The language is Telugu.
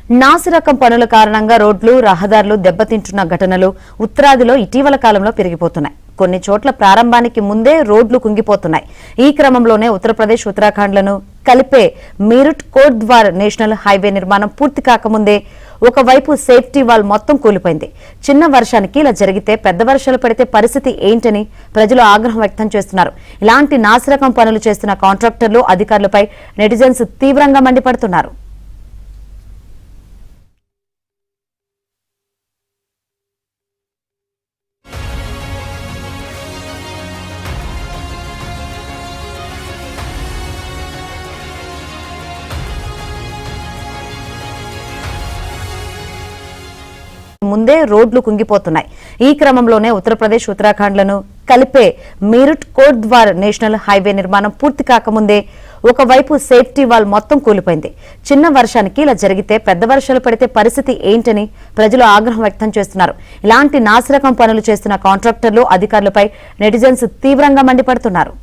నాసిరకం పనుల కారణంగా రోడ్లు రహదారులు దెబ్బతింటున్న ఘటనలు ఉత్తరాదిలో ఇటీవల కాలంలో పెరిగిపోతున్నాయి. కొన్ని చోట్ల ప్రారంభానికి ముందే రోడ్లు కుంగిపోతున్నాయి. ఈ క్రమంలోనే ఉత్తరప్రదేశ్ ఉత్తరాఖండ్లను కలిపే మీరట్ కోట్ద్వార్ నేషనల్ హైవే నిర్మాణం పూర్తి కాకముందే ఒకవైపు సేఫ్టీ వాల్ మొత్తం కూలిపోయింది. చిన్న వర్షానికి ఇలా జరిగితే పెద్ద వర్షాలు పడితే పరిస్థితి ఏంటని ప్రజలు ఆగ్రహం వ్యక్తం చేస్తున్నారు. ఇలాంటి నాసిరకం పనులు చేస్తున్న కాంట్రాక్టర్లు అధికారులపై నెటిజన్స్ తీవ్రంగా మండిపడుతున్నారు. ముందే రోడ్లు కుంగిపోతున్నాయి. ఈ క్రమంలోనే ఉత్తరప్రదేశ్ ఉత్తరాఖండ్లను కలిపే మీరట్ కోట్ద్వార్ నేషనల్ హైవే నిర్మాణం పూర్తి కాకముందే ఒకవైపు సేఫ్టీ వాల్ మొత్తం కూలిపోయింది. చిన్న వర్షానికి ఇలా జరిగితే పెద్ద వర్షాలు పడితే పరిస్థితి ఏంటని ప్రజలు ఆగ్రహం వ్యక్తం చేస్తున్నారు. ఇలాంటి నాసిరకం పనులు చేస్తున్న కాంట్రాక్టర్లు అధికారులపై నెటిజన్స్ తీవ్రంగా మండిపడుతున్నారు.